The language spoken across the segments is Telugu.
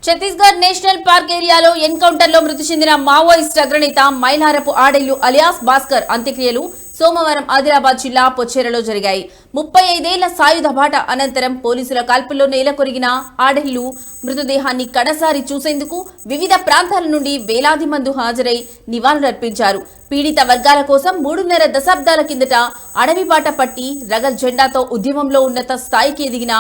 ఛత్తీస్గఢ్ నేషనల్ పార్క్ ఏరియాలో ఎన్కౌంటర్లో మృతి చెందిన మావోయిస్ట్ అగ్రనేత మైలారపు ఆడెల్లు అలియాస్ భాస్కర్ అంత్యక్రియలు సోమవారం ఆదిలాబాద్ జిల్లా పొచ్చేరలో జరిగాయి. 35 ఏళ్ల సాయుధ బాట అనంతరం పోలీసుల కాల్పుల్లో నేలకొరిగిన ఆడెల్లు మృతదేహాన్ని కడసారి చూసేందుకు వివిధ ప్రాంతాల నుండి వేలాది మంది హాజరై నివాళులర్పించారు. పీడిత వర్గాల కోసం 3.5 దశాబ్దాల కిందట అడవి బాట పట్టి రగల్ జెండాతో ఉద్యమంలో ఉన్నత స్థాయికి ఎదిగిన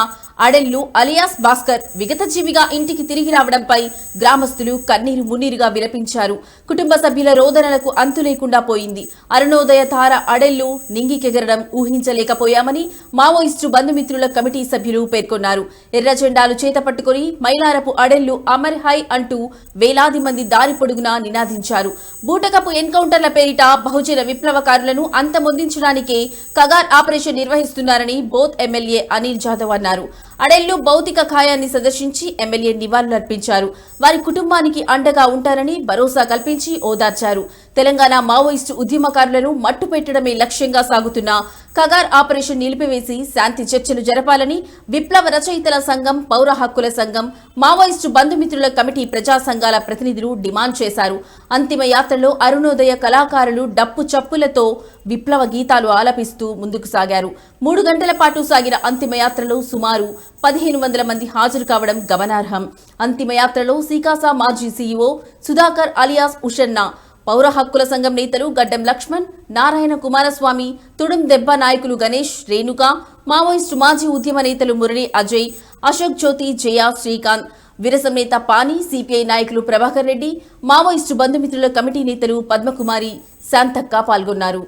ఆడెల్లు అలియాస్ భాస్కర్ విగతజీవిగా ఇంటికి తిరిగి రావడంపై గ్రామస్తులు కన్నీరు మున్నీరుగా విలపించారు. కుటుంబ సభ్యుల రోదనలకు అంతు లేకుండా పోయింది. అరుణోదయ తార ఆడెల్లు నింగికెగరడం ఊహించలేకపోయామని మావోయిస్టు బంధుమిత్రుల కమిటీ సభ్యులు పేర్కొన్నారు. ఎర్ర జెండాలు చేతపట్టుకుని మైలారపు ఆడెల్లు అమర్ హై అంటూ వేలాది మంది దారి పొడుగునా నినాదించారు. బూటకపు ఎన్కౌంటర్ల పేరిట బహుజన విప్లవకారులను అంతమొందించడానికే కగార్ ఆపరేషన్ నిర్వహిస్తున్నారని బోత్ ఎమ్మెల్యే అనిల్ జాదవ్ అన్నారు. అడెల్లు భౌతిక కాయాన్ని సందర్శించి ఎమ్మెల్యే నివాళులర్పించారు. వారి కుటుంబానికి అండగా ఉంటారని భరోసా కల్పించి ఓదార్చారు. తెలంగాణ మావోయిస్టు ఉద్యమకారులను మట్టు పెట్టడమే లక్ష్యంగా సాగుతున్న కగార్ ఆపరేషన్ నిలిపివేసి శాంతి చర్చలు జరపాలని విప్లవ రచయితల సంఘం, పౌర హక్కుల సంఘం, మావోయిస్టు బంధుమిత్రుల కమిటీ, ప్రజా సంఘాల ప్రతినిధులు డిమాండ్ చేశారు. అంతిమ యాత్రలో అరుణోదయ కళాకారులు డప్పు చప్పులతో విప్లవ గీతాలు ఆలపిస్తూ ముందుకు సాగారు. 3 గంటల పాటు సాగిన అంతిమ యాత్రలో సుమారు 1500 మంది హాజరు కావడం గమనార్హం. అంతిమ యాత్రలో సీకాసా మాజీ సీఈఓ సుధాకర్ అలియాస్ ఉషన్న, పౌర హక్కుల సంఘం నేతలు గడ్డం లక్ష్మణ్, నారాయణ కుమారస్వామి, తుడుం దెబ్బ నాయకులు గణేష్, రేణుక, మావోయిస్టు మాజీ ఉద్యమ నేతలు మురళి, అజయ్, అశోక్ జ్యోతి, జయ, శ్రీకాంత్, విరసం నేత పాని, సిపిఐ నాయకులు ప్రభాకర్ రెడ్డి, మావోయిస్టు బంధుమిత్రుల కమిటీ నేతలు పద్మకుమారి, శాంతక్క పాల్గొన్నారు.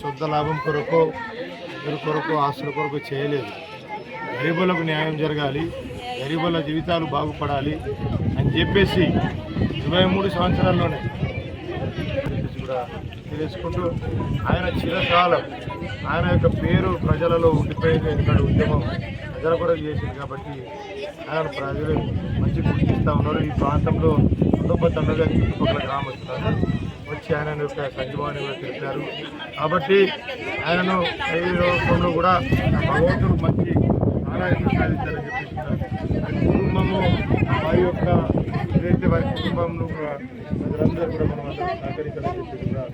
సొంత లాభం కొరకు ఆస్తుల కొరకు చేయలేదు. గరీబులకు న్యాయం జరగాలి, గరీబుల జీవితాలు బాగుపడాలి అని చెప్పేసి 23 సంవత్సరాల్లోనే కూడా తెలుసుకుంటూ ఆయన చిరకాలం ఆయన యొక్క పేరు ప్రజలలో ఉండిపోయింది. ఎందుకంటే ఉద్యమం ప్రజల కూడా చేసింది కాబట్టి ఆయన ప్రజలు మంచి గుర్తిస్తూ ఉన్నారు. ఈ ప్రాంతంలో తండగా చుట్టుపక్కల గ్రామస్తున్నారు వచ్చి ఆయన యొక్క సంజీవాన్ని కూడా తెలిపారు. కాబట్టి ఆయనను ఏ రూపంలో కూడా భగవంతుడు మంచి ఆరాధన సాధించాలని చెప్పేసి కుటుంబము వారి యొక్క ఏదైతే వారి కుటుంబంలో ప్రజలందరూ కూడా మనం సహకరించాలని చెప్పేసి కూడా